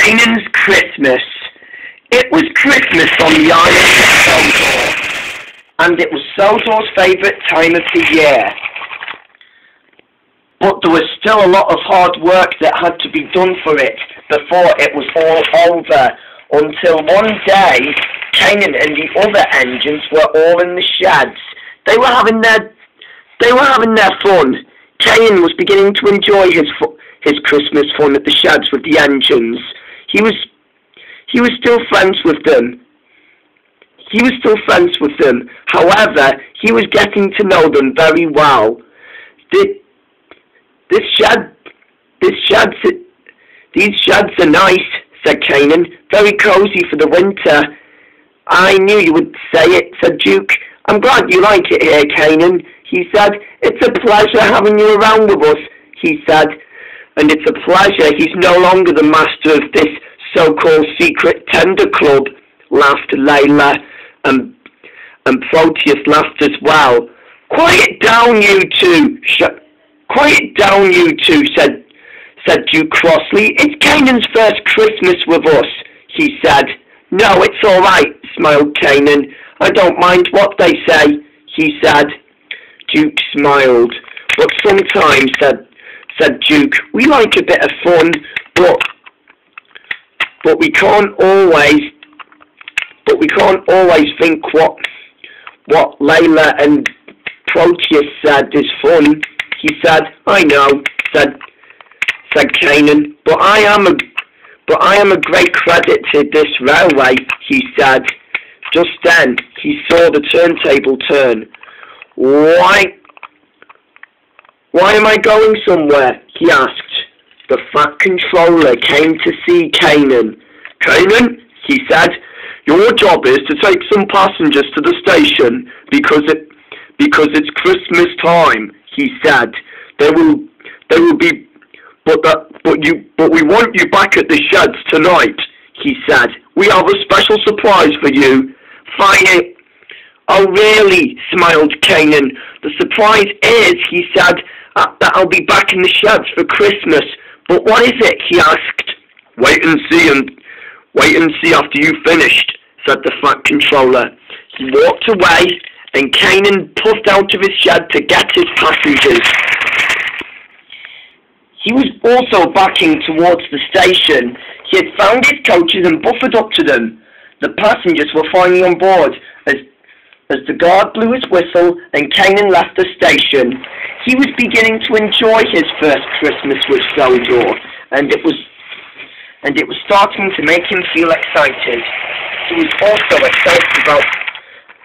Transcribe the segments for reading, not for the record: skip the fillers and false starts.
Kanan's Christmas. It was Christmas on the island of Sodor, and it was Sodor's favourite time of the year. But there was still a lot of hard work that had to be done for it before it was all over, until one day, Kanan and the other engines were all in the sheds. They were having their fun. Kanan was beginning to enjoy his Christmas fun at the sheds with the engines. He was still friends with them. However, he was getting to know them very well. These sheds are nice, said Kanan. Very cosy for the winter. I knew you would say it, said Duke. I'm glad you like it here, Kanan, he said. It's a pleasure having you around with us, he said. And it's a pleasure he's no longer the master of this so-called secret tender club, laughed Layla, and Proteus laughed as well. Quiet down, you two, said Duke crossly. It's Kanan's first Christmas with us, he said. No, it's all right, smiled Kanan. I don't mind what they say, he said. Duke smiled. But sometimes, said Duke, we like a bit of fun, but we can't always think what Layla and Proteus said is fun. He said, I know, said Kanan, but I am a great credit to this railway, he said. Just then he saw the turntable turn. Why am I going somewhere? He asked. The Fat Controller came to see Kanan. Kanan, he said, your job is to take some passengers to the station because it's Christmas time, he said. They will be, but we want you back at the sheds tonight, he said. We have a special surprise for you. Fine. Oh really? Smiled Kanan. The surprise is, he said, that I'll be back in the sheds for Christmas. But what is it? He asked. Wait and see after you've finished, said the Fat Controller. He walked away, and Kanan puffed out of his shed to get his passengers. He was also backing towards the station. He had found his coaches and buffered up to them. The passengers were finally on board as the guard blew his whistle and Kanan left the station. He was beginning to enjoy his first Christmas with Sodor, and it was starting to make him feel excited. He was also excited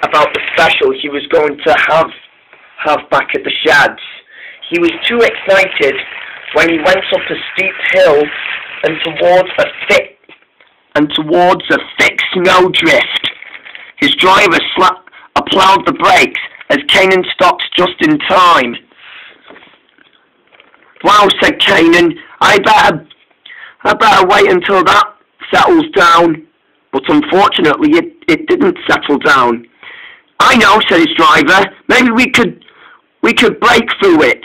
about the special he was going to have back at the sheds. He was too excited when he went up a steep hill and towards a thick snowdrift. His driver applied the brakes as Kanan stopped just in time. Wow, said Kanan, I better wait until that settles down. But unfortunately it didn't settle down. I know, said his driver, maybe we could break through it.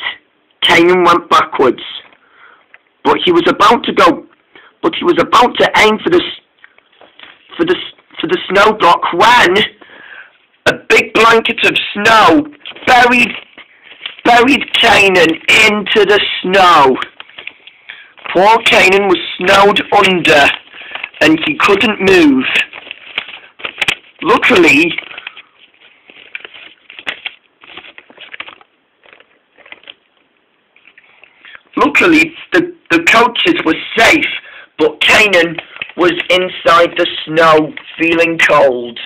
Kanan went backwards. But he was about to aim for the snow block when a big blanket of snow buried Kanan into the snow. Poor Kanan was snowed under and he couldn't move. Luckily, the coaches were safe, but Kanan was inside the snow, feeling cold.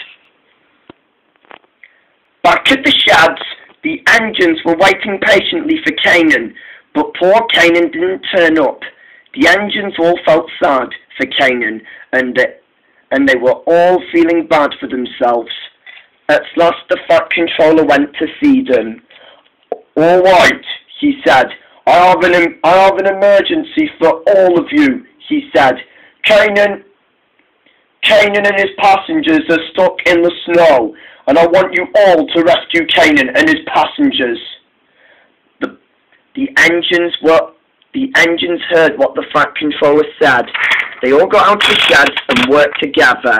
Back at the sheds, the engines were waiting patiently for Kanan, but poor Kanan didn't turn up. The engines all felt sad for Kanan, and they were all feeling bad for themselves. At last the Fat Controller went to see them. All right, he said. I have an emergency for all of you, he said. Kanan and his passengers are stuck in the snow, and I want you all to rescue Kanan and his passengers. The engines heard what the Fat Controller said, They all got out of the sheds and worked together.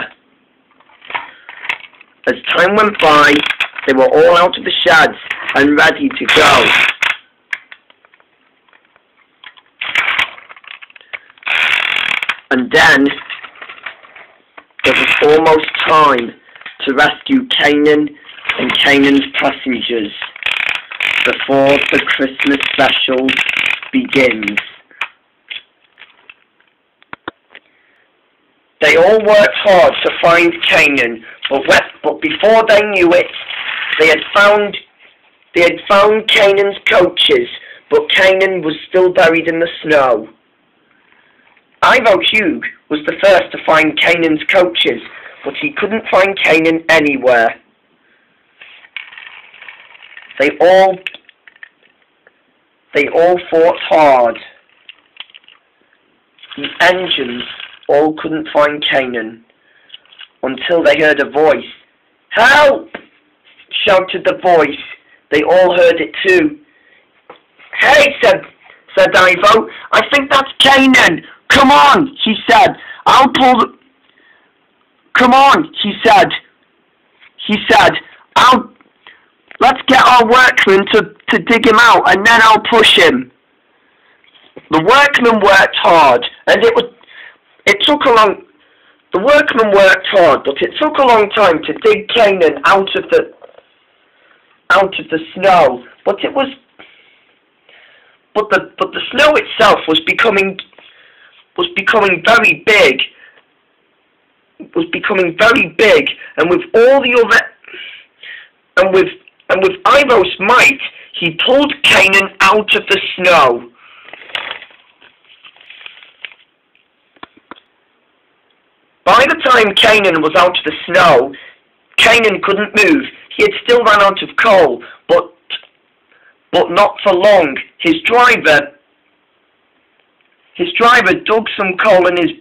As time went by, they were all out of the sheds and ready to go. And then it was almost time to rescue Kanon and Kanon's passengers before the Christmas special begins. They all worked hard to find Kanon, but before they knew it, they had found Kanon's coaches, but Kanon was still buried in the snow. Ivo Hugh was the first to find Kanon's coaches, but he couldn't find Kanon anywhere. They all fought hard. The engines all couldn't find Kanon until they heard a voice. "Help!" shouted the voice. They all heard it too. "Hey," said Ivo, "I think that's Kanon. Come on," he said. "I'll pull the... Come on," he said. Let's get our workmen to dig him out, and then I'll push him." The workmen worked hard, and it took a long... The workmen worked hard, but it took a long time to dig Kanon out of the snow. But the snow itself was becoming very big. And with all the other and with Ivo's might, he pulled Kanon out of the snow. By the time Kanon was out of the snow, Kanon couldn't move. He had still run out of coal, but not for long. His driver dug some coal into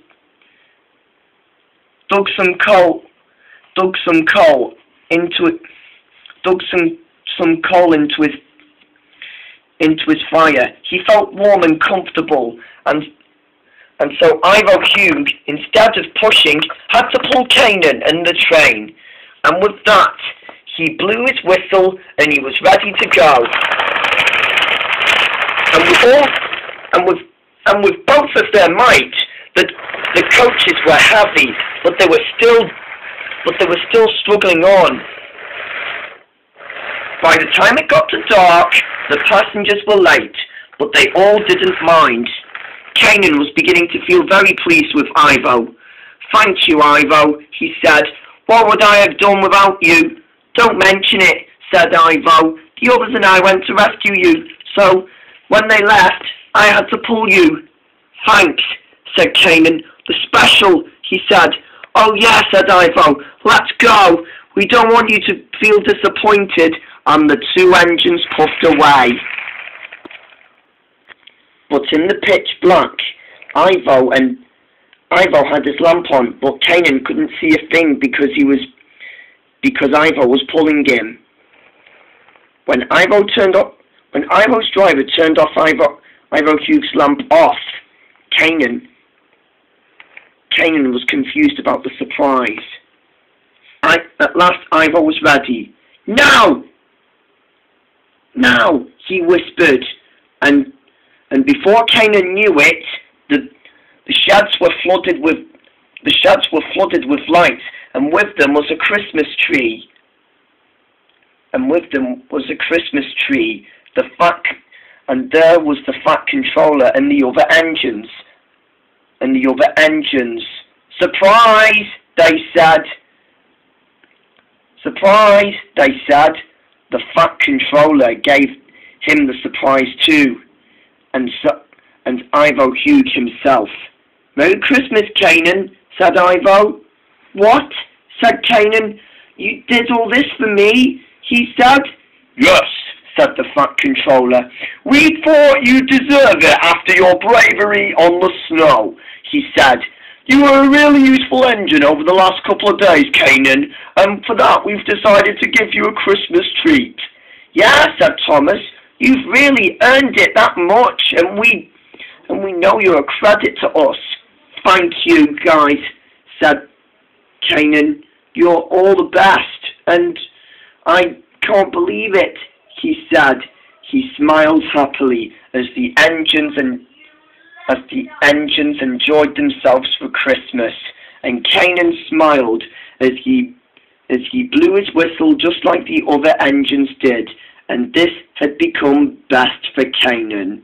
his fire. He felt warm and comfortable, and so Ivo Hugh, instead of pushing, had to pull Kanon and the train. And with that, he blew his whistle and he was ready to go. And with both of their might, the coaches were heavy, but they were still struggling on. By the time it got to dark, the passengers were late, but they all didn't mind. Kanon was beginning to feel very pleased with Ivo. "Thank you, Ivo," he said. "What would I have done without you?" "Don't mention it," said Ivo. "The others and I went to rescue you, so when they left, I had to pull you." "Thanks," said Kanon. "The special," he said. "Oh yeah," said Ivo. "Let's go. We don't want you to feel disappointed." And the two engines puffed away. But in the pitch black, Ivo had his lamp on, but Kanon couldn't see a thing because Ivo was pulling him. When Ivo's driver turned off Ivo Hugh's lamp off, Kanon was confused about the surprise. At last Ivo was ready. "Now! Now!" he whispered, and before Kanon knew it, the sheds were flooded with lights, and with them was a Christmas tree. And there was the Fat Controller and the other engines. "Surprise!" they said. "Surprise!" they said. The Fat Controller gave him the surprise too, and Ivo Hugh himself. "Merry Christmas, Kanon," said Ivo. "What?" said Kanon. "You did all this for me?" he said. "Yes," said the Fat Controller. "We thought you deserved it after your bravery on the snow," he said. "You were a really useful engine over the last couple of days, Kanon, and for that we've decided to give you a Christmas treat." "Yeah," said Thomas. "You've really earned it that much, and we know you're a credit to us." "Thank you, guys," said Kanan. "You're all the best, and I can't believe it," he said. He smiled happily as the engines enjoyed themselves for Christmas, and Kanan smiled as he blew his whistle just like the other engines did, and this had become best for Kanan.